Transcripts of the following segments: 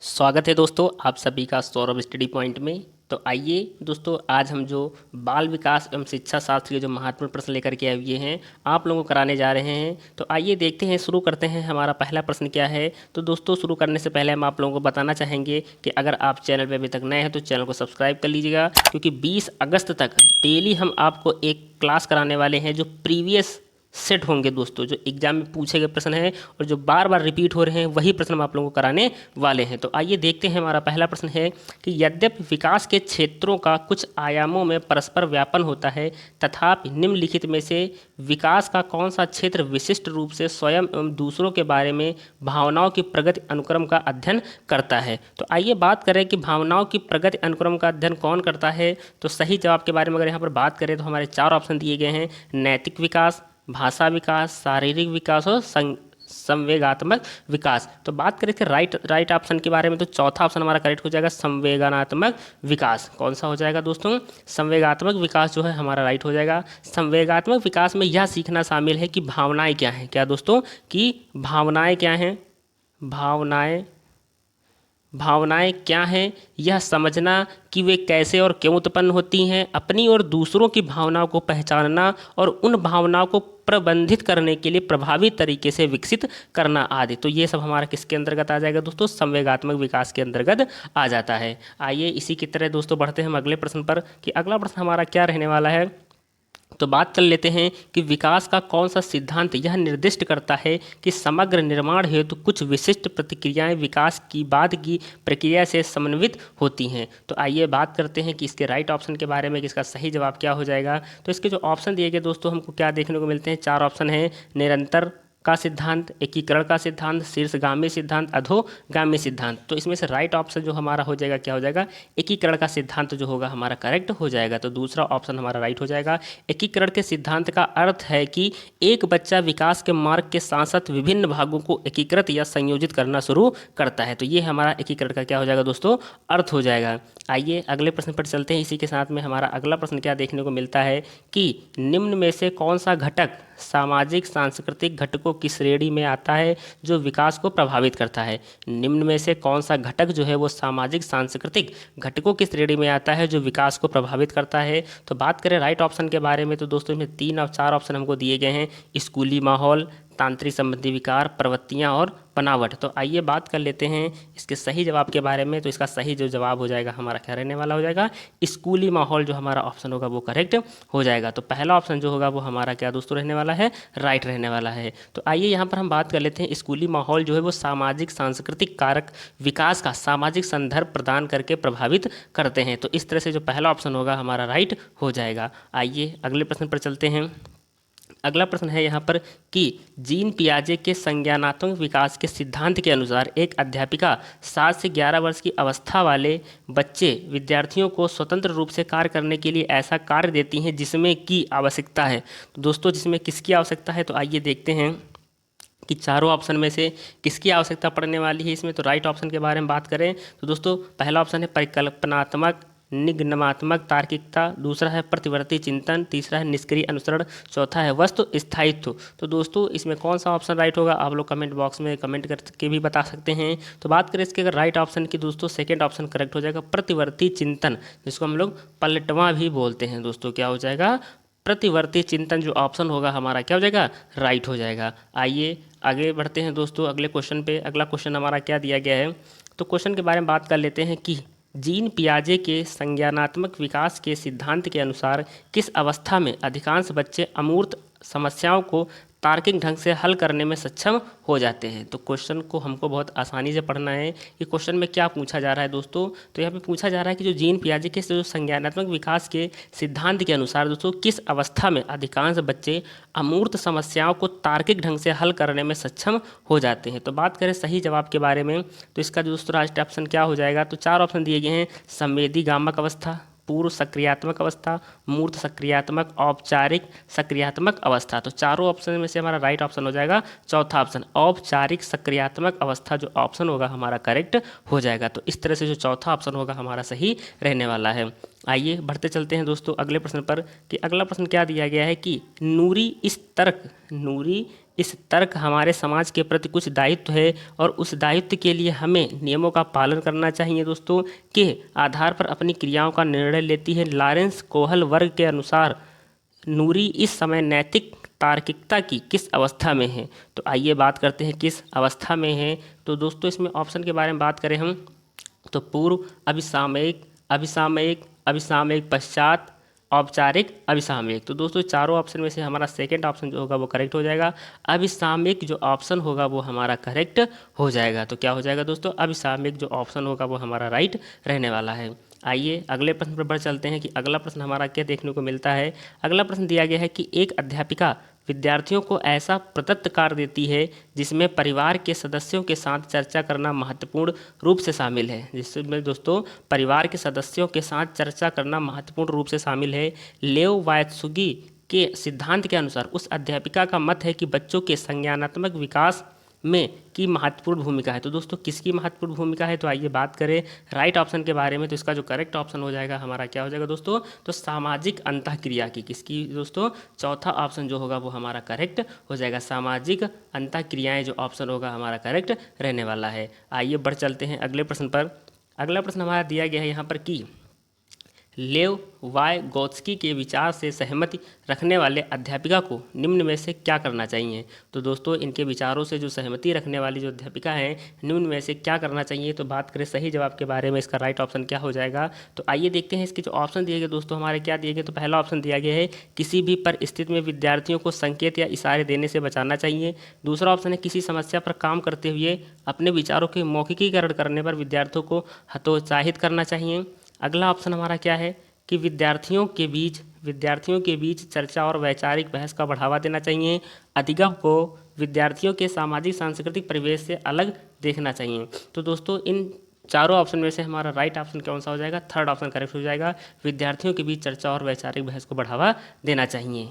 स्वागत है दोस्तों आप सभी का सौरभ स्टडी पॉइंट में। तो आइए दोस्तों, आज हम जो बाल विकास एवं शिक्षा शास्त्र के जो महत्वपूर्ण प्रश्न लेकर के आए हुए हैं आप लोगों को कराने जा रहे हैं। तो आइए देखते हैं, शुरू करते हैं। हमारा पहला प्रश्न क्या है? तो दोस्तों शुरू करने से पहले हम आप लोगों को बताना चाहेंगे कि अगर आप चैनल पर अभी तक नए हैं तो चैनल को सब्सक्राइब कर लीजिएगा, क्योंकि 20 अगस्त तक डेली हम आपको एक क्लास कराने वाले हैं जो प्रीवियस सेट होंगे दोस्तों, जो एग्जाम में पूछे गए प्रश्न हैं और जो बार बार रिपीट हो रहे हैं वही प्रश्न हम आप लोगों को कराने वाले हैं। तो आइए देखते हैं। हमारा पहला प्रश्न है कि यद्यपि विकास के क्षेत्रों का कुछ आयामों में परस्पर व्यापन होता है, तथापि निम्नलिखित में से विकास का कौन सा क्षेत्र विशिष्ट रूप से स्वयं एवं दूसरों के बारे में भावनाओं की प्रगति अनुक्रम का अध्ययन करता है? तो आइए बात करें कि भावनाओं की प्रगति अनुक्रम का अध्ययन कौन करता है। तो सही जवाब के बारे में अगर यहाँ पर बात करें तो हमारे 4 ऑप्शन दिए गए हैं: नैतिक विकास, भाषा विकास, शारीरिक विकास और संवेगात्मक विकास। तो बात करें कि राइट ऑप्शन के बारे में, तो चौथा ऑप्शन हमारा करेक्ट हो जाएगा, संवेगात्मक विकास। कौन सा हो जाएगा दोस्तों? संवेगात्मक विकास जो है हमारा राइट हो जाएगा। संवेगात्मक विकास में यह सीखना शामिल है कि भावनाएं क्या हैं। क्या दोस्तों? कि भावनाएं क्या हैं, भावनाएं क्या हैं, यह समझना कि वे कैसे और क्यों उत्पन्न होती हैं, अपनी और दूसरों की भावनाओं को पहचानना और उन भावनाओं को प्रबंधित करने के लिए प्रभावी तरीके से विकसित करना आदि। तो ये सब हमारा किसके अंतर्गत आ जाएगा दोस्तों? संवेगात्मक विकास के अंतर्गत आ जाता है। आइए इसी की तरह दोस्तों बढ़ते हैं हम अगले प्रश्न पर कि अगला प्रश्न हमारा क्या रहने वाला है। तो बात कर लेते हैं कि विकास का कौन सा सिद्धांत यह निर्दिष्ट करता है कि समग्र निर्माण हेतु कुछ विशिष्ट प्रतिक्रियाएं विकास की बाद की प्रक्रिया से समन्वित होती हैं। तो आइए बात करते हैं कि इसके राइट ऑप्शन के बारे में, कि इसका सही जवाब क्या हो जाएगा। तो इसके जो ऑप्शन दिए गए दोस्तों हमको क्या देखने को मिलते हैं? 4 ऑप्शन हैं: निरंतर का सिद्धांत, एकीकरण का सिद्धांत, शीर्षगामी सिद्धांत, अधोगामी सिद्धांत। तो इसमें से राइट ऑप्शन जो हमारा हो जाएगा क्या हो जाएगा? एकीकरण का सिद्धांत जो होगा हमारा करेक्ट हो जाएगा। तो दूसरा ऑप्शन हमारा राइट हो जाएगा। एकीकरण के सिद्धांत का अर्थ है कि एक बच्चा विकास के मार्ग के साथ साथ विभिन्न भागों को एकीकृत या संयोजित करना शुरू करता है। तो ये हमारा एकीकरण का क्या हो जाएगा दोस्तों? अर्थ हो जाएगा। आइए अगले प्रश्न पर चलते हैं। इसी के साथ में हमारा अगला प्रश्न क्या देखने को मिलता है कि निम्न में से कौन सा घटक सामाजिक सांस्कृतिक घटकों की श्रेणी में आता है जो विकास को प्रभावित करता है? निम्न में से कौन सा घटक जो है वो सामाजिक सांस्कृतिक घटकों की श्रेणी में आता है जो विकास को प्रभावित करता है? तो बात करें राइट ऑप्शन के बारे में, तो दोस्तों इसमें 3 और 4 ऑप्शन हमको दिए गए हैं: स्कूली माहौल, तांत्रिक संबंधी विकार, प्रवृत्तियाँ और बनावट। तो आइए बात कर लेते हैं इसके सही जवाब के बारे में। तो इसका सही जो जवाब हो जाएगा हमारा क्या रहने वाला हो जाएगा? स्कूली माहौल जो हमारा ऑप्शन होगा वो करेक्ट हो जाएगा। तो पहला ऑप्शन जो होगा वो हमारा क्या दोस्तों रहने वाला है? राइट रहने वाला है। तो आइए यहाँ पर हम बात कर लेते हैं, स्कूली माहौल जो है वो सामाजिक सांस्कृतिक कारक विकास का सामाजिक संदर्भ प्रदान करके प्रभावित करते हैं। तो इस तरह से जो पहला ऑप्शन होगा हमारा राइट हो जाएगा। आइए अगले प्रश्न पर चलते हैं। अगला प्रश्न है यहाँ पर कि जीन पियाजे के संज्ञानात्मक विकास के सिद्धांत के अनुसार एक अध्यापिका 7 से 11 वर्ष की अवस्था वाले बच्चे विद्यार्थियों को स्वतंत्र रूप से कार्य करने के लिए ऐसा कार्य देती हैं जिसमें की आवश्यकता है। तो दोस्तों जिसमें किसकी आवश्यकता है? तो आइए देखते हैं कि चारों ऑप्शन में से किसकी आवश्यकता पड़ने वाली है इसमें। तो राइट ऑप्शन के बारे में बात करें तो दोस्तों पहला ऑप्शन है परिकल्पनात्मक निगमनात्मक तार्किकता, दूसरा है प्रतिवर्ती चिंतन, तीसरा है निष्क्रिय अनुसरण, चौथा है वस्तु स्थायित्व। तो दोस्तों इसमें कौन सा ऑप्शन राइट होगा आप लोग कमेंट बॉक्स में कमेंट करके भी बता सकते हैं। तो बात करें इसके अगर राइट ऑप्शन की दोस्तों, सेकंड ऑप्शन करेक्ट हो जाएगा, प्रतिवर्ती चिंतन, जिसको हम लोग पलटवां भी बोलते हैं दोस्तों। क्या हो जाएगा? प्रतिवर्ती चिंतन जो ऑप्शन होगा हमारा क्या हो जाएगा? राइट हो जाएगा। आइए आगे बढ़ते हैं दोस्तों अगले क्वेश्चन पे। अगला क्वेश्चन हमारा क्या दिया गया है? तो क्वेश्चन के बारे में बात कर लेते हैं कि जीन पियाजे के संज्ञानात्मक विकास के सिद्धांत के अनुसार किस अवस्था में अधिकांश बच्चे अमूर्त समस्याओं को तार्किक ढंग से हल करने में सक्षम हो जाते हैं? तो क्वेश्चन को हमको बहुत आसानी से पढ़ना है कि क्वेश्चन में क्या पूछा जा रहा है दोस्तों। तो यहाँ पे पूछा जा रहा है कि जो जीन पियाजे के जो संज्ञानात्मक विकास के सिद्धांत के अनुसार दोस्तों किस अवस्था में अधिकांश बच्चे अमूर्त समस्याओं को तार्किक ढंग से हल करने में सक्षम हो जाते हैं? तो बात करें सही जवाब के बारे में, तो इसका जो दोस्तों राइट ऑप्शन क्या हो जाएगा? तो 4 ऑप्शन दिए गए हैं: संवेदीगामक अवस्था, पूर्व सक्रियात्मक अवस्था, मूर्त सक्रियात्मक, औपचारिक सक्रियात्मक अवस्था। तो चारों ऑप्शन में से हमारा राइट ऑप्शन हो जाएगा चौथा ऑप्शन, औपचारिक सक्रियात्मक अवस्था जो ऑप्शन होगा हमारा करेक्ट हो जाएगा। तो इस तरह से जो चौथा ऑप्शन होगा हमारा सही रहने वाला है। आइए बढ़ते चलते हैं दोस्तों अगले प्रश्न पर कि अगला प्रश्न क्या दिया गया है कि नूरी इस तर्क इस तर्क हमारे समाज के प्रति कुछ दायित्व है और उस दायित्व के लिए हमें नियमों का पालन करना चाहिए दोस्तों, के आधार पर अपनी क्रियाओं का निर्णय लेती है। लॉरेंस कोहल वर्ग के अनुसार नूरी इस समय नैतिक तार्किकता की किस अवस्था में है? तो आइए बात करते हैं किस अवस्था में है। तो दोस्तों इसमें ऑप्शन के बारे में बात करें हम तो पूर्व, अभिसामयिक, अभिसामयिक, अभिसामयिक पश्चात, औपचारिक, अभिसामयिक। तो दोस्तों चारों ऑप्शन में से हमारा सेकंड ऑप्शन जो होगा वो करेक्ट हो जाएगा। अभिसामयिक जो ऑप्शन होगा वो हमारा करेक्ट हो जाएगा। तो क्या हो जाएगा दोस्तों? अभिसामयिक जो ऑप्शन होगा वो हमारा राइट रहने वाला है। आइए अगले प्रश्न पर बढ़ चलते हैं कि अगला प्रश्न हमारा क्या देखने को मिलता है। अगला प्रश्न दिया गया है कि एक अध्यापिका विद्यार्थियों को ऐसा प्रदत्त कार्य देती है जिसमें परिवार के सदस्यों के साथ चर्चा करना महत्वपूर्ण रूप से शामिल है। जिसमें दोस्तों परिवार के सदस्यों के साथ चर्चा करना महत्वपूर्ण रूप से शामिल है। लेव वात्सुकी के सिद्धांत के अनुसार उस अध्यापिका का मत है कि बच्चों के संज्ञानात्मक विकास में की महत्वपूर्ण भूमिका है। तो दोस्तों किसकी महत्वपूर्ण भूमिका है? तो आइए बात करें राइट ऑप्शन के बारे में। तो इसका जो करेक्ट ऑप्शन हो जाएगा हमारा क्या हो जाएगा दोस्तों? तो सामाजिक अंतःक्रिया की। किसकी दोस्तों? चौथा ऑप्शन जो होगा वो हमारा करेक्ट हो जाएगा। सामाजिक अंतःक्रियाएं जो ऑप्शन होगा हमारा करेक्ट रहने वाला है। आइए बढ़ चलते हैं अगले प्रश्न पर। अगला प्रश्न हमारा दिया गया है यहाँ पर कि लेव वाइगोत्स्की के विचार से सहमति रखने वाले अध्यापिका को निम्न में से क्या करना चाहिए? तो दोस्तों इनके विचारों से जो सहमति रखने वाली जो अध्यापिका है निम्न में से क्या करना चाहिए? तो बात करें सही जवाब के बारे में, इसका राइट ऑप्शन क्या हो जाएगा? तो आइए देखते हैं इसके जो ऑप्शन दिए गए दोस्तों हमारे क्या दिए गए। तो पहला ऑप्शन दिया गया है किसी भी परिस्थिति में विद्यार्थियों को संकेत या इशारे देने से बचाना चाहिए। दूसरा ऑप्शन है किसी समस्या पर काम करते हुए अपने विचारों के मौखिकीकरण करने पर विद्यार्थियों को हतोत्साहित करना चाहिए। अगला ऑप्शन हमारा क्या है कि विद्यार्थियों के बीच चर्चा और वैचारिक बहस का बढ़ावा देना चाहिए। अधिगम को विद्यार्थियों के सामाजिक सांस्कृतिक परिवेश से अलग देखना चाहिए। तो दोस्तों इन चारों ऑप्शन में से हमारा राइट ऑप्शन कौन सा हो जाएगा? थर्ड ऑप्शन करेक्ट हो जाएगा। विद्यार्थियों के बीच चर्चा और वैचारिक बहस को बढ़ावा देना चाहिए।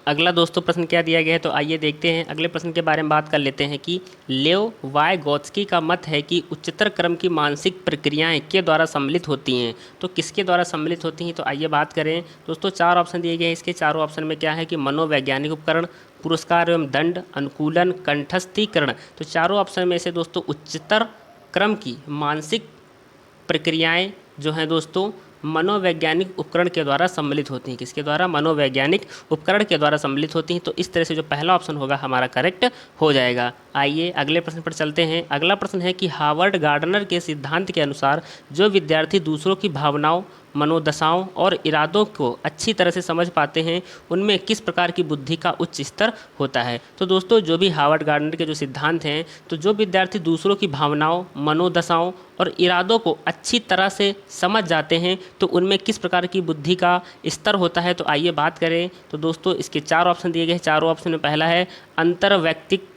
अगला दोस्तों प्रश्न क्या दिया गया है? तो आइए देखते हैं अगले प्रश्न के बारे में बात कर लेते हैं कि लेव वाइगोत्स्की का मत है कि उच्चतर क्रम की मानसिक प्रक्रियाएं के द्वारा सम्मिलित होती हैं। तो किसके द्वारा सम्मिलित होती हैं? तो आइए बात करें दोस्तों। चार ऑप्शन दिए गए हैं। इसके चारों ऑप्शन में क्या है कि मनोवैज्ञानिक उपकरण, पुरस्कार एवं दंड, अनुकूलन, कंठस्थीकरण। तो चारों ऑप्शन में से दोस्तों उच्चतर क्रम की मानसिक प्रक्रियाएं जो हैं दोस्तों मनोवैज्ञानिक उपकरण के द्वारा सम्मिलित होती हैं। किसके द्वारा? मनोवैज्ञानिक उपकरण के द्वारा सम्मिलित होती हैं। तो इस तरह से जो पहला ऑप्शन होगा हमारा करेक्ट हो जाएगा। आइए अगले प्रश्न पर चलते हैं। अगला प्रश्न है कि हार्वर्ड गार्डनर के सिद्धांत के अनुसार जो विद्यार्थी दूसरों की भावनाओं, मनोदशाओं और इरादों को अच्छी तरह से समझ पाते हैं उनमें किस प्रकार की बुद्धि का उच्च स्तर होता है? तो दोस्तों जो भी हार्वर्ड गार्डनर के जो सिद्धांत हैं, तो जो विद्यार्थी दूसरों की भावनाओं, मनोदशाओं और इरादों को अच्छी तरह से समझ जाते हैं तो उनमें किस प्रकार की बुद्धि का स्तर होता है? तो आइए बात करें। तो दोस्तों इसके चार ऑप्शन दिए गए हैं। चारों ऑप्शन में पहला है अंतर्वैयक्तिक,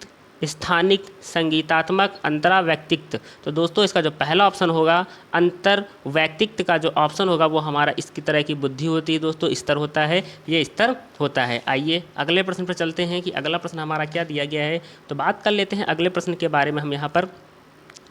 स्थानिक, संगीतात्मक, अंतरावैयक्तिक। तो दोस्तों इसका जो पहला ऑप्शन होगा अंतर्वैयक्तिक का जो ऑप्शन होगा वो हमारा इसकी तरह की बुद्धि होती है दोस्तों, स्तर होता है, ये स्तर होता है। आइए अगले प्रश्न पर चलते हैं कि अगला प्रश्न हमारा क्या दिया गया है। तो बात कर लेते हैं अगले प्रश्न के बारे में हम यहाँ पर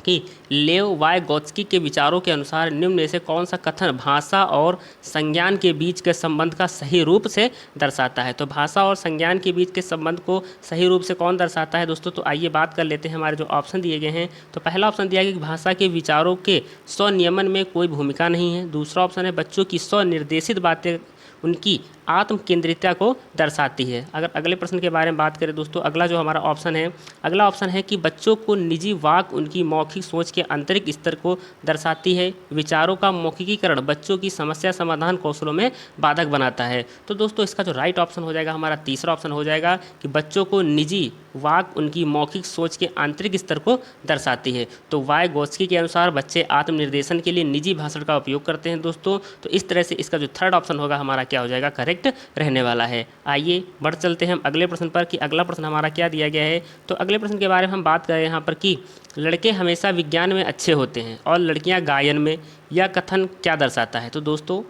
कि लेव वाइगोत्स्की के विचारों के अनुसार निम्न में से कौन सा कथन भाषा और संज्ञान के बीच के संबंध का सही रूप से दर्शाता है? तो भाषा और संज्ञान के बीच के संबंध को सही रूप से कौन दर्शाता है दोस्तों? तो आइए बात कर लेते हैं हमारे जो ऑप्शन दिए गए हैं। तो पहला ऑप्शन दिया गया कि भाषा के विचारों के स्वनियमन में कोई भूमिका नहीं है। दूसरा ऑप्शन है बच्चों की स्वनिर्देशित बातें उनकी आत्म केंद्रितता को दर्शाती है। अगर अगले प्रश्न के बारे में बात करें दोस्तों, अगला जो हमारा ऑप्शन है, अगला ऑप्शन है कि बच्चों को निजी वाक उनकी मौखिक सोच के आंतरिक स्तर को दर्शाती है। विचारों का मौखिकीकरण बच्चों की समस्या समाधान कौशलों में बाधक बनाता है। तो दोस्तों इसका जो राइट ऑप्शन हो जाएगा हमारा तीसरा ऑप्शन हो जाएगा कि बच्चों को निजी वाक उनकी मौखिक सोच के आंतरिक स्तर को दर्शाती है। तो वाइगोत्स्की के अनुसार बच्चे आत्मनिर्देशन के लिए निजी भाषण का उपयोग करते हैं दोस्तों। तो इस तरह से इसका जो थर्ड ऑप्शन होगा हमारा क्या हो जाएगा? करेक्ट रहने वाला है। आइए बढ़ चलते हैं हम अगले प्रश्न पर कि अगला प्रश्न हमारा क्या दिया गया है। तो अगले प्रश्न के बारे में हम बात करें यहाँ पर कि लड़के हमेशा विज्ञान में अच्छे होते हैं और लड़कियाँ गायन में, यह कथन क्या दर्शाता है? तो दोस्तों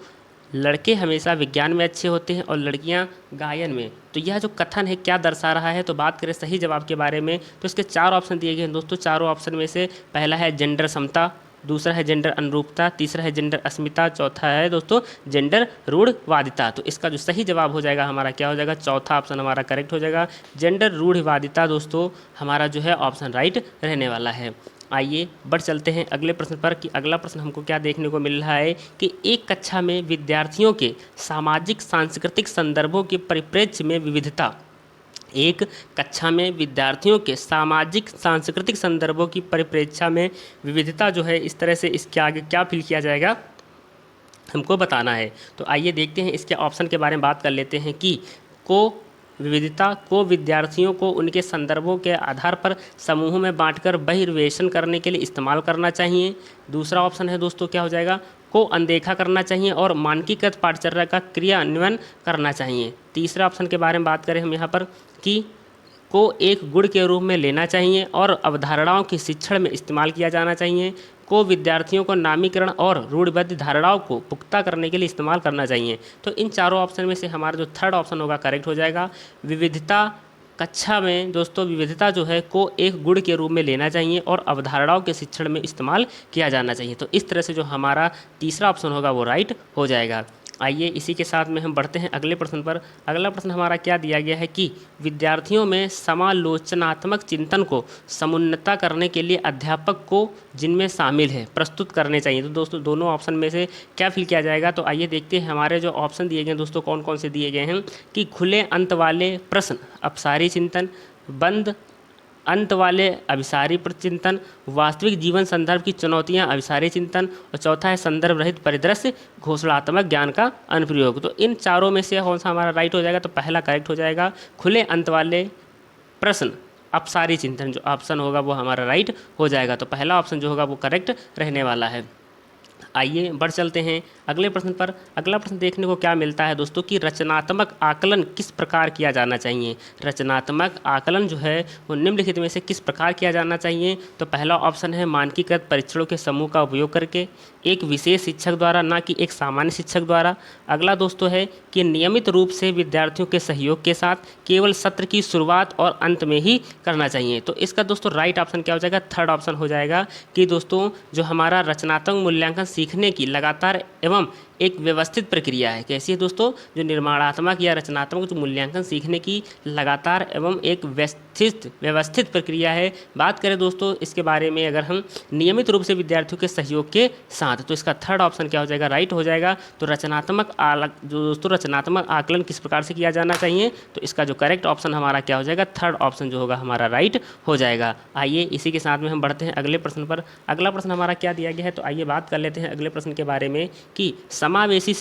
लड़के हमेशा विज्ञान में अच्छे होते हैं और लड़कियां गायन में, तो यह जो कथन है क्या दर्शा रहा है? तो बात करें सही जवाब के बारे में तो इसके चार ऑप्शन दिए गए हैं दोस्तों। चारों ऑप्शन में से पहला है जेंडर समता, दूसरा है जेंडर अनुरूपता, तीसरा है जेंडर अस्मिता, चौथा है दोस्तों जेंडर रूढ़वादिता। तो इसका जो सही जवाब हो जाएगा हमारा क्या हो जाएगा, चौथा ऑप्शन हमारा करेक्ट हो जाएगा। जेंडर रूढ़वादिता दोस्तों हमारा जो है ऑप्शन राइट रहने वाला है। आइए बढ़ चलते हैं अगले प्रश्न पर कि अगला प्रश्न हमको क्या देखने को मिल रहा है कि एक कक्षा में विद्यार्थियों के सामाजिक सांस्कृतिक संदर्भों के परिप्रेक्ष्य में विविधता। एक कक्षा में विद्यार्थियों के सामाजिक सांस्कृतिक संदर्भों की परिप्रेक्ष्य में विविधता जो है, इस तरह से इसके आगे क्या फिल किया जाएगा हमको बताना है। तो आइए देखते हैं इसके ऑप्शन के बारे में बात कर लेते हैं कि विविधता को विद्यार्थियों को उनके संदर्भों के आधार पर समूहों में बांटकर बहिर्वेशन करने के लिए इस्तेमाल करना चाहिए। दूसरा ऑप्शन है दोस्तों क्या हो जाएगा, को अनदेखा करना चाहिए और मानकीकृत पाठचर्या का क्रियान्वयन करना चाहिए। तीसरा ऑप्शन के बारे में बात करें हम यहाँ पर कि को एक गुण के रूप में लेना चाहिए और अवधारणाओं के शिक्षण में इस्तेमाल किया जाना चाहिए। को विद्यार्थियों को नामीकरण और रूढ़िबद्ध धारणाओं को पुख्ता करने के लिए इस्तेमाल करना चाहिए। तो इन चारों ऑप्शन में से हमारा जो थर्ड ऑप्शन होगा करेक्ट हो जाएगा। विविधता कक्षा में दोस्तों विविधता जो है को एक गुण के रूप में लेना चाहिए और अवधारणाओं के शिक्षण में इस्तेमाल किया जाना चाहिए। तो इस तरह से जो हमारा तीसरा ऑप्शन होगा वो राइट हो जाएगा। आइए इसी के साथ में हम बढ़ते हैं अगले प्रश्न पर। अगला प्रश्न हमारा क्या दिया गया है कि विद्यार्थियों में समालोचनात्मक चिंतन को समुन्नता करने के लिए अध्यापक को जिनमें शामिल है प्रस्तुत करने चाहिए। तो दोस्तों दोनों ऑप्शन में से क्या फिल किया जाएगा, तो आइए देखते हैं हमारे जो ऑप्शन दिए गए हैं दोस्तों कौन कौन से दिए गए हैं कि खुले अंत वाले प्रश्न अपसारी चिंतन, बंद अंत वाले अभिसारी चिंतन, वास्तविक जीवन संदर्भ की चुनौतियां अभिसारी चिंतन, और चौथा है संदर्भ रहित परिदृश्य घोषणात्मक ज्ञान का अनुप्रयोग। तो इन चारों में से कौन सा हमारा राइट हो जाएगा, तो पहला करेक्ट हो जाएगा खुले अंत वाले प्रश्न अपसारी चिंतन, जो ऑप्शन होगा वो हमारा राइट हो जाएगा। तो पहला ऑप्शन जो होगा वो करेक्ट रहने वाला है। आइए बढ़ चलते हैं अगले प्रश्न पर। अगला प्रश्न देखने को क्या मिलता है दोस्तों कि रचनात्मक आकलन किस प्रकार किया जाना चाहिए। रचनात्मक आकलन जो है वो निम्नलिखित में से किस प्रकार किया जाना चाहिए। तो पहला ऑप्शन है मानकीकृत परीक्षणों के समूह का उपयोग करके, एक विशेष शिक्षक द्वारा, ना कि एक सामान्य शिक्षक द्वारा। अगला दोस्तों है कि नियमित रूप से विद्यार्थियों के सहयोग के साथ, केवल सत्र की शुरुआत और अंत में ही करना चाहिए। तो इसका दोस्तों राइट ऑप्शन क्या हो जाएगा, थर्ड ऑप्शन हो जाएगा कि दोस्तों जो हमारा रचनात्मक मूल्यांकन सीखने की लगातार एवं एक व्यवस्थित प्रक्रिया है। कैसी है दोस्तों, जो निर्माणात्मक या रचनात्मक जो मूल्यांकन सीखने की लगातार एवं एक व्यवस्थित प्रक्रिया है। बात करें दोस्तों इसके बारे में अगर हम नियमित रूप से विद्यार्थियों के सहयोग के साथ, तो इसका थर्ड ऑप्शन क्या हो जाएगा, राइट हो जाएगा। तो रचनात्मक आकलन किस प्रकार से किया जाना चाहिए, तो इसका जो करेक्ट ऑप्शन हमारा क्या हो जाएगा, थर्ड ऑप्शन जो होगा हमारा राइट हो जाएगा। आइए इसी के साथ में हम बढ़ते हैं अगले प्रश्न पर। अगला प्रश्न हमारा क्या दिया गया है, तो आइए बात कर लेते हैं अगले प्रश्न के बारे में कि समावेशी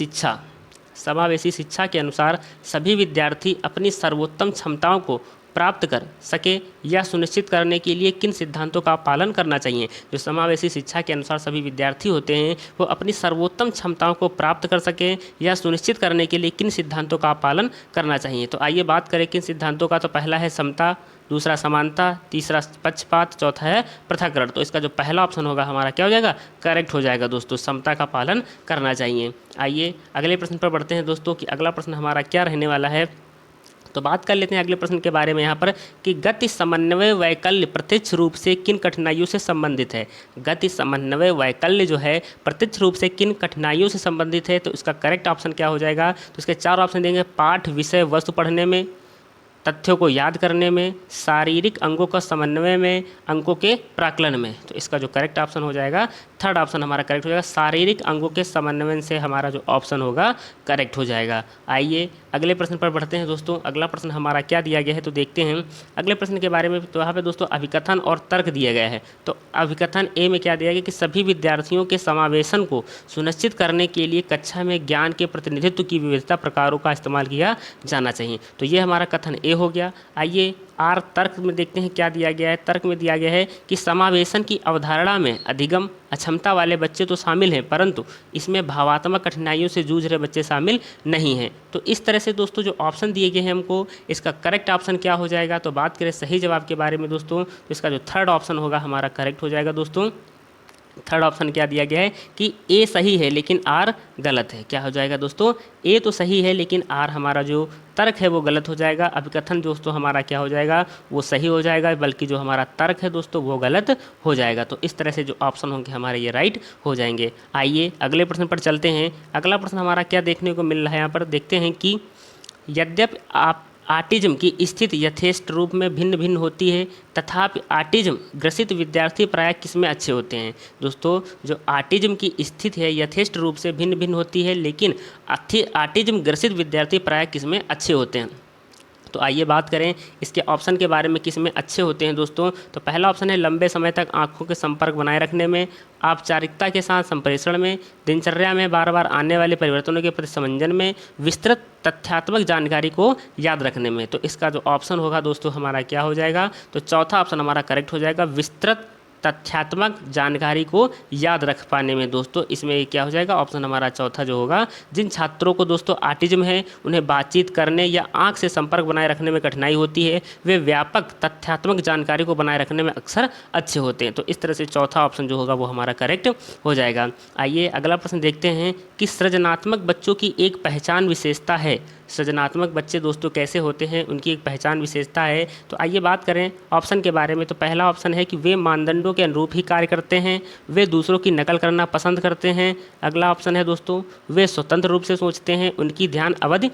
शिक्षा के अनुसार सभी विद्यार्थी अपनी सर्वोत्तम क्षमताओं को प्राप्त कर सके या सुनिश्चित करने के लिए किन सिद्धांतों का पालन करना चाहिए। जो समावेशी शिक्षा के अनुसार सभी विद्यार्थी होते हैं वो अपनी सर्वोत्तम क्षमताओं को प्राप्त कर सकें या सुनिश्चित करने के लिए किन सिद्धांतों का पालन करना चाहिए। तो आइए बात करें किन सिद्धांतों का। तो पहला है समता, दूसरा समानता, तीसरा पक्षपात, चौथा है पृथक्करण। तो इसका जो पहला ऑप्शन होगा हमारा क्या हो जाएगा, करेक्ट हो जाएगा दोस्तों, समता का पालन करना चाहिए। आइए अगले प्रश्न पर बढ़ते हैं दोस्तों कि अगला प्रश्न हमारा क्या रहने वाला है। तो बात कर लेते हैं अगले प्रश्न के बारे में यहाँ पर कि गति समन्वय वैकल्य प्रत्यक्ष रूप से किन कठिनाइयों से संबंधित है। गति समन्वय वैकल्य जो है प्रत्यक्ष रूप से किन कठिनाइयों से संबंधित है। तो इसका करेक्ट ऑप्शन क्या हो जाएगा, तो इसके चार ऑप्शन देंगे, पाठ विषय वस्तु पढ़ने में, तथ्यों को याद करने में, शारीरिक अंगों का समन्वय में, अंकों के प्राकलन में। तो इसका जो करेक्ट ऑप्शन हो जाएगा, थर्ड ऑप्शन हमारा करेक्ट हो जाएगा, शारीरिक अंगों के समन्वय से हमारा जो ऑप्शन होगा करेक्ट हो जाएगा। आइए अगले प्रश्न पर बढ़ते हैं दोस्तों। अगला प्रश्न हमारा क्या दिया गया है, तो देखते हैं अगले प्रश्न के बारे में। तो यहाँ पे दोस्तों अभिकथन और तर्क दिया गया है। तो अभिकथन ए में क्या दिया गया कि सभी विद्यार्थियों के समावेशन को सुनिश्चित करने के लिए कक्षा में ज्ञान के प्रतिनिधित्व की विविधता प्रकारों का इस्तेमाल किया जाना चाहिए। तो ये हमारा कथन ए हो गया। आइए आर तर्क में देखते हैं क्या दिया गया है। तर्क में दिया गया है कि समावेशन की अवधारणा में अधिगम अक्षमता वाले बच्चे तो शामिल हैं, परंतु इसमें भावात्मक कठिनाइयों से जूझ रहे बच्चे शामिल नहीं हैं। तो इस तरह से दोस्तों जो ऑप्शन दिए गए हैं हमको, इसका करेक्ट ऑप्शन क्या हो जाएगा। तो बात करें सही जवाब के बारे में दोस्तों, तो इसका जो थर्ड ऑप्शन होगा हमारा करेक्ट हो जाएगा दोस्तों। थर्ड ऑप्शन क्या दिया गया है कि ए सही है लेकिन आर गलत है। क्या हो जाएगा दोस्तों, ए तो सही है लेकिन आर हमारा जो तर्क है वो गलत हो जाएगा। अभिकथन दोस्तों हमारा क्या हो जाएगा, वो सही हो जाएगा, बल्कि जो हमारा तर्क है दोस्तों वो गलत हो जाएगा। तो इस तरह से जो ऑप्शन होंगे हमारे ये राइट हो जाएंगे। आइए अगले प्रश्न पर चलते हैं। अगला प्रश्न हमारा क्या देखने को मिल रहा है यहाँ पर, देखते हैं कि यद्यपि आप ऑटिज्म की स्थिति यथेष्ट रूप में भिन्न भिन्न होती है, तथापि ऑटिज्म ग्रसित विद्यार्थी प्रायः किसमें अच्छे होते हैं। दोस्तों जो ऑटिज्म की स्थिति है यथेष्ट रूप से भिन्न भिन्न होती है, लेकिन ऑटिज्म ग्रसित विद्यार्थी प्रायः किसमें अच्छे होते हैं। तो आइए बात करें इसके ऑप्शन के बारे में, किस में अच्छे होते हैं दोस्तों। तो पहला ऑप्शन है लंबे समय तक आंखों के संपर्क बनाए रखने में, औपचारिकता के साथ संप्रेषण में, दिनचर्या में बार बार आने वाले परिवर्तनों के प्रति समंजन में, विस्तृत तथ्यात्मक जानकारी को याद रखने में। तो इसका जो ऑप्शन होगा दोस्तों हमारा क्या हो जाएगा, तो चौथा ऑप्शन हमारा करेक्ट हो जाएगा, विस्तृत तथ्यात्मक जानकारी को याद रख पाने में। दोस्तों इसमें क्या हो जाएगा, ऑप्शन हमारा चौथा जो होगा, जिन छात्रों को दोस्तों ऑटिज्म है उन्हें बातचीत करने या आंख से संपर्क बनाए रखने में कठिनाई होती है, वे व्यापक तथ्यात्मक जानकारी को बनाए रखने में अक्सर अच्छे होते हैं। तो इस तरह से चौथा ऑप्शन जो होगा वो हमारा करेक्ट हो जाएगा। आइए अगला प्रश्न देखते हैं कि सृजनात्मक बच्चों की एक पहचान विशेषता है। सृजनात्मक बच्चे दोस्तों कैसे होते हैं, उनकी एक पहचान विशेषता है। तो आइए बात करें ऑप्शन के बारे में। तो पहला ऑप्शन है कि वे मानदंडों के अनुरूप ही कार्य करते हैं, वे दूसरों की नकल करना पसंद करते हैं। अगला ऑप्शन है दोस्तों, वे स्वतंत्र रूप से सोचते हैं, उनकी ध्यान अवधि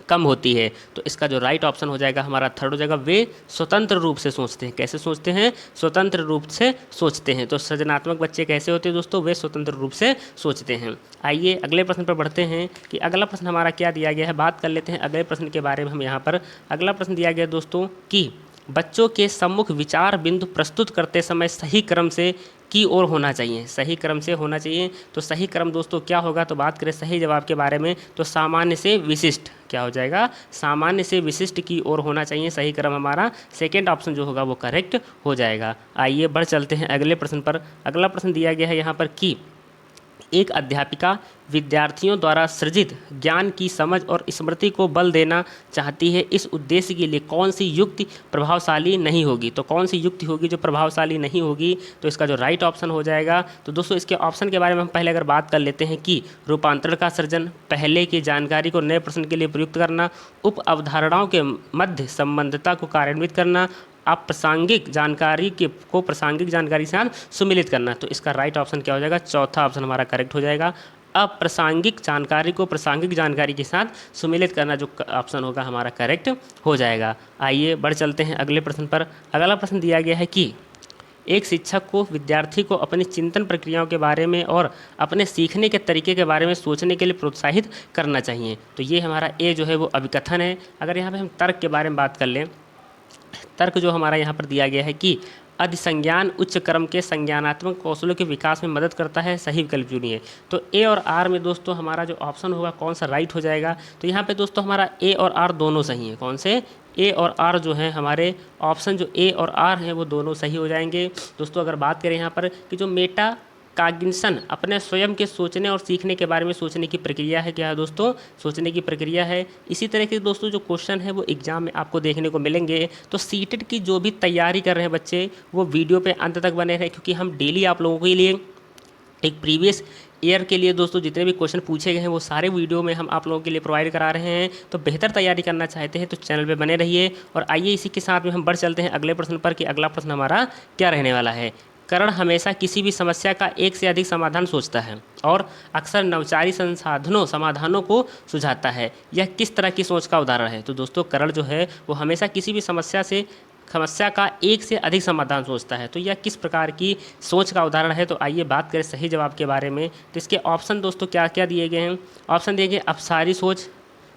कम होती है। तो इसका जो राइट ऑप्शन हो जाएगा हमारा थर्ड हो जाएगा, वे स्वतंत्र रूप से सोचते हैं। कैसे सोचते हैं, स्वतंत्र रूप से सोचते हैं। तो सृजनात्मक बच्चे कैसे होते हैं दोस्तों, वे स्वतंत्र रूप से सोचते हैं। आइए अगले प्रश्न पर बढ़ते हैं कि अगला प्रश्न हमारा क्या दिया गया है, बात कर लेते हैं अगले प्रश्न के बारे में। हम यहाँ पर अगला प्रश्न दिया गया दोस्तों कि बच्चों के सम्मुख विचार बिंदु प्रस्तुत करते समय सही क्रम से की ओर होना चाहिए। सही क्रम से होना चाहिए। तो सही क्रम दोस्तों क्या होगा, तो बात करें सही जवाब के बारे में, तो सामान्य से विशिष्ट क्या हो जाएगा, सामान्य से विशिष्ट की ओर होना चाहिए। सही क्रम हमारा सेकेंड ऑप्शन जो होगा वो करेक्ट हो जाएगा। आइए बढ़ चलते हैं अगले प्रश्न पर। अगला प्रश्न दिया गया है यहाँ पर कि एक अध्यापिका विद्यार्थियों द्वारा सृजित ज्ञान की समझ और स्मृति को बल देना चाहती है, इस उद्देश्य के लिए कौन सी युक्ति प्रभावशाली नहीं होगी। तो कौन सी युक्ति होगी जो प्रभावशाली नहीं होगी, तो इसका जो राइट ऑप्शन हो जाएगा, तो दोस्तों इसके ऑप्शन के बारे में हम पहले अगर बात कर लेते हैं कि रूपांतरण का सृजन, पहले की जानकारी को नए प्रश्न के लिए प्रयुक्त करना, उप अवधारणाओं के मध्य संबंधता को कार्यान्वित करना, अप्रासंगिक जानकारी को प्रासंगिक जानकारी से सुमिलित करना। तो इसका राइट ऑप्शन क्या हो जाएगा, चौथा ऑप्शन हमारा करेक्ट हो जाएगा। अप्रासंगिक जानकारी को प्रासंगिक जानकारी के साथ सुमिलित करना जो ऑप्शन होगा हमारा करेक्ट हो जाएगा। आइए बढ़ चलते हैं अगले प्रश्न पर। अगला प्रश्न दिया गया है कि एक शिक्षक को विद्यार्थी को अपनी चिंतन प्रक्रियाओं के बारे में और अपने सीखने के तरीके के बारे में सोचने के लिए प्रोत्साहित करना चाहिए। तो ये हमारा ए जो है वो अभिकथन है। अगर यहाँ पे हम तर्क के बारे में बात कर लें, तर्क जो हमारा यहाँ पर दिया गया है कि अधिसंज्ञान उच्च क्रम के संज्ञानात्मक कौशलों के विकास में मदद करता है, सही विकल्प चुनिए। तो ए और आर में दोस्तों हमारा जो ऑप्शन होगा कौन सा राइट हो जाएगा, तो यहाँ पे दोस्तों हमारा ए और आर दोनों सही हैं। कौन से, ए और आर जो हैं हमारे ऑप्शन जो ए और आर हैं वो दोनों सही हो जाएंगे। दोस्तों अगर बात करें यहाँ पर कि जो मेटा कॉग्निशन अपने स्वयं के सोचने और सीखने के बारे में सोचने की प्रक्रिया है, क्या है दोस्तों, सोचने की प्रक्रिया है। इसी तरह के दोस्तों जो क्वेश्चन है वो एग्जाम में आपको देखने को मिलेंगे। तो सीटेट की जो भी तैयारी कर रहे हैं बच्चे वो वीडियो पे अंत तक बने रहें, क्योंकि हम डेली आप लोगों के लिए एक प्रीवियस ईयर के लिए दोस्तों जितने भी क्वेश्चन पूछे गए हैं वो सारे वीडियो में हम आप लोगों के लिए प्रोवाइड करा रहे हैं। तो बेहतर तैयारी करना चाहते हैं तो चैनल पे बने रहिए। और आइए इसी के साथ में हम बढ़ चलते हैं अगले प्रश्न पर कि अगला प्रश्न हमारा क्या रहने वाला है। करण हमेशा किसी भी समस्या का एक से अधिक समाधान सोचता है और अक्सर नवचारी समाधानों को सुझाता है। यह किस तरह की सोच का उदाहरण है। तो दोस्तों करण जो है वो हमेशा किसी भी समस्या का एक से अधिक समाधान सोचता है। तो यह किस प्रकार की सोच का उदाहरण है। तो आइए बात करें सही जवाब के बारे में। तो इसके ऑप्शन दोस्तों क्या क्या दिए गए हैं। ऑप्शन दिए गए अपसारी सोच,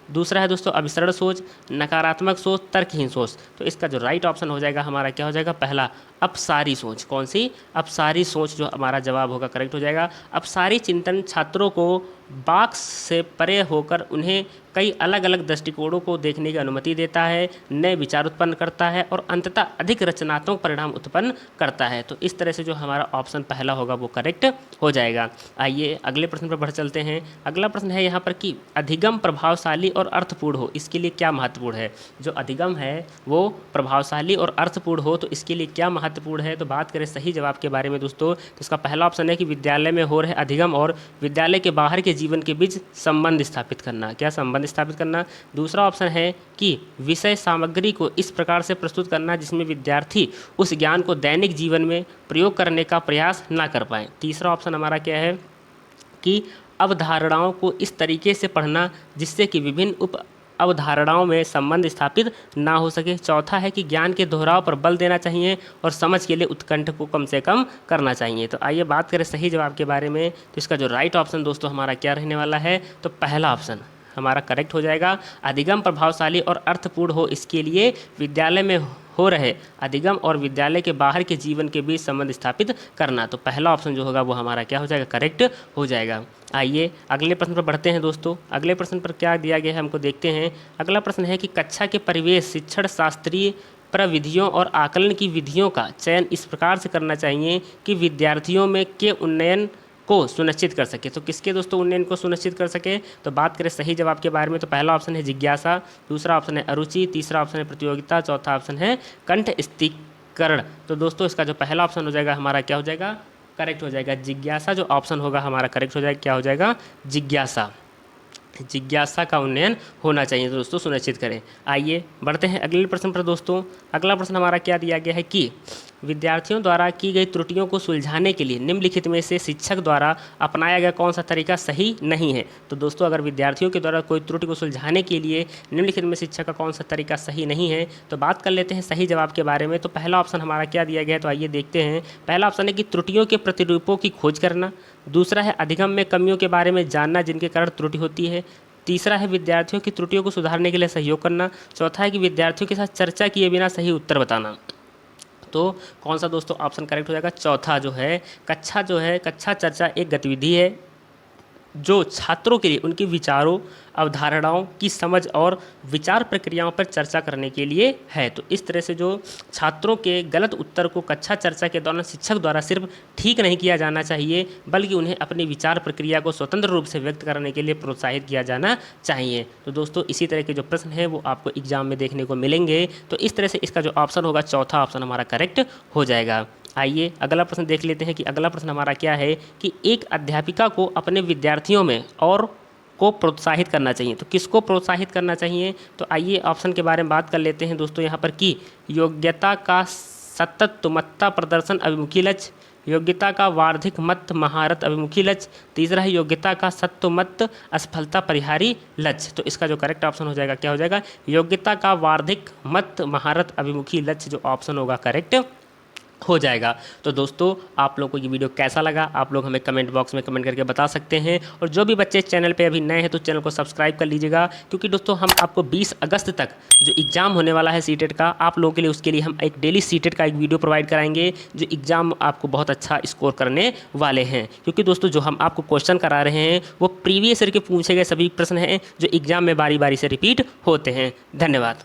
दूसरा है दोस्तों अभिसरण सोच, नकारात्मक सोच, तर्कहीन सोच। तो इसका जो राइट ऑप्शन हो जाएगा हमारा क्या हो जाएगा, पहला अपसारी सोच। कौन सी, अपसारी सोच जो हमारा जवाब होगा करेक्ट हो जाएगा। अपसारी चिंतन छात्रों को बॉक्स से परे होकर उन्हें कई अलग अलग दृष्टिकोणों को देखने की अनुमति देता है, नए विचार उत्पन्न करता है और अंततः अधिक रचनात्मक परिणाम उत्पन्न करता है। तो इस तरह से जो हमारा ऑप्शन पहला होगा वो करेक्ट हो जाएगा। आइए अगले प्रश्न पर बढ़ चलते हैं। अगला प्रश्न है यहाँ पर कि अधिगम प्रभावशाली और अर्थपूर्ण हो, इसके लिए क्या महत्वपूर्ण है। जो अधिगम है वो प्रभावशाली और अर्थपूर्ण हो तो इसके लिए क्या महत्वपूर्ण अर्थपूर्ण है। तो बात करें सही जवाब के बारे में दोस्तों, तो इसका पहला ऑप्शन है कि विद्यालय में हो रहे अधिगम और विद्यालय के बाहर के जीवन के बीच संबंध स्थापित करना। क्या संबंध स्थापित करना। दूसरा ऑप्शन है कि विषय सामग्री को इस प्रकार से प्रस्तुत करना जिसमें विद्यार्थी उस ज्ञान को दैनिक जीवन में प्रयोग करने का प्रयास ना कर पाएँ। तीसरा ऑप्शन हमारा क्या है कि अवधारणाओं को इस तरीके से पढ़ना जिससे कि विभिन्न उप अवधारणाओं में संबंध स्थापित ना हो सके। चौथा है कि ज्ञान के दोहराव पर बल देना चाहिए और समझ के लिए उत्कंठ को कम से कम करना चाहिए। तो आइए बात करें सही जवाब के बारे में, तो इसका जो राइट ऑप्शन दोस्तों हमारा क्या रहने वाला है, तो पहला ऑप्शन हमारा करेक्ट हो जाएगा। अधिगम प्रभावशाली और अर्थपूर्ण हो इसके लिए विद्यालय में हो रहे अधिगम और विद्यालय के बाहर के जीवन के बीच संबंध स्थापित करना। तो पहला ऑप्शन जो होगा वो हमारा क्या हो जाएगा, करेक्ट हो जाएगा। आइए अगले प्रश्न पर बढ़ते हैं दोस्तों। अगले प्रश्न पर क्या दिया गया है हमको देखते हैं। अगला प्रश्न है कि कक्षा के परिवेश शिक्षण शास्त्रीय प्रविधियों और आकलन की विधियों का चयन इस प्रकार से करना चाहिए कि विद्यार्थियों में के उन्नयन को सुनिश्चित कर सके। तो किसके दोस्तों उन्नयन को सुनिश्चित कर सके। तो बात करें सही जवाब के बारे में, तो पहला ऑप्शन है जिज्ञासा, दूसरा ऑप्शन है अरुचि, तीसरा ऑप्शन है प्रतियोगिता, चौथा ऑप्शन है कंठस्थीकरण। तो दोस्तों इसका जो पहला ऑप्शन हो जाएगा हमारा क्या हो जाएगा, करेक्ट हो जाएगा। जिज्ञासा जो ऑप्शन होगा हमारा करेक्ट हो जाएगा, क्या हो जाएगा, जिज्ञासा। जिज्ञासा का उन्नयन होना चाहिए तो दोस्तों सुनिश्चित करें। आइए बढ़ते हैं अगले प्रश्न पर दोस्तों। अगला प्रश्न हमारा क्या दिया गया है कि विद्यार्थियों द्वारा की गई त्रुटियों को सुलझाने के लिए निम्नलिखित में से शिक्षक द्वारा अपनाया गया कौन सा तरीका सही नहीं है। तो दोस्तों अगर विद्यार्थियों के द्वारा कोई त्रुटि को सुलझाने के लिए निम्नलिखित में शिक्षक का कौन सा तरीका सही नहीं है, तो बात कर लेते हैं सही जवाब के बारे में। तो पहला ऑप्शन हमारा क्या दिया गया है, तो आइए देखते हैं। पहला ऑप्शन है कि त्रुटियों के प्रतिरूपों की खोज करना, दूसरा है अधिगम में कमियों के बारे में जानना जिनके कारण त्रुटि होती है, तीसरा है विद्यार्थियों की त्रुटियों को सुधारने के लिए सहयोग करना, चौथा है कि विद्यार्थियों के साथ चर्चा किए बिना सही उत्तर बताना। तो कौन सा दोस्तों ऑप्शन करेक्ट हो जाएगा, चौथा जो है कक्षा चर्चा एक गतिविधि है जो छात्रों के लिए उनके विचारों अवधारणाओं की समझ और विचार प्रक्रियाओं पर चर्चा करने के लिए है। तो इस तरह से जो छात्रों के गलत उत्तर को कक्षा चर्चा के दौरान शिक्षक द्वारा सिर्फ ठीक नहीं किया जाना चाहिए बल्कि उन्हें अपनी विचार प्रक्रिया को स्वतंत्र रूप से व्यक्त करने के लिए प्रोत्साहित किया जाना चाहिए। तो दोस्तों इसी तरह के जो प्रश्न हैं वो आपको एग्जाम में देखने को मिलेंगे। तो इस तरह से इसका जो ऑप्शन होगा चौथा ऑप्शन हमारा करेक्ट हो जाएगा। आइए अगला प्रश्न देख लेते हैं कि अगला प्रश्न हमारा क्या है कि एक अध्यापिका को अपने विद्यार्थियों में और को प्रोत्साहित करना चाहिए। तो किसको प्रोत्साहित करना चाहिए, तो आइए ऑप्शन के बारे में बात कर लेते हैं दोस्तों यहाँ पर कि योग्यता का सततमत्ता प्रदर्शन अभिमुखी लक्ष्य, योग्यता का वार्धिक मत महारत अभिमुखी लक्ष्य, तीसरा है योग्यता का सत्वमत असफलता परिहारी लक्ष्य। तो इसका जो करेक्ट ऑप्शन हो जाएगा क्या हो जाएगा, योग्यता का वार्धिक मत महारत अभिमुखी लक्ष्य जो ऑप्शन होगा करेक्ट हो जाएगा। तो दोस्तों आप लोगों को ये वीडियो कैसा लगा आप लोग हमें कमेंट बॉक्स में कमेंट करके बता सकते हैं। और जो भी बच्चे चैनल पे अभी नए हैं तो चैनल को सब्सक्राइब कर लीजिएगा, क्योंकि दोस्तों हम आपको 20 अगस्त तक जो एग्ज़ाम होने वाला है सीटेट का आप लोगों के लिए, उसके लिए हम एक डेली सीटेट का एक वीडियो प्रोवाइड कराएंगे जो एग्ज़ाम आपको बहुत अच्छा स्कोर करने वाले हैं। क्योंकि दोस्तों जो हम आपको क्वेश्चन करा रहे हैं वो प्रीवियस ईयर के पूछे गए सभी प्रश्न हैं जो एग्ज़ाम में बारी बारी से रिपीट होते हैं। धन्यवाद।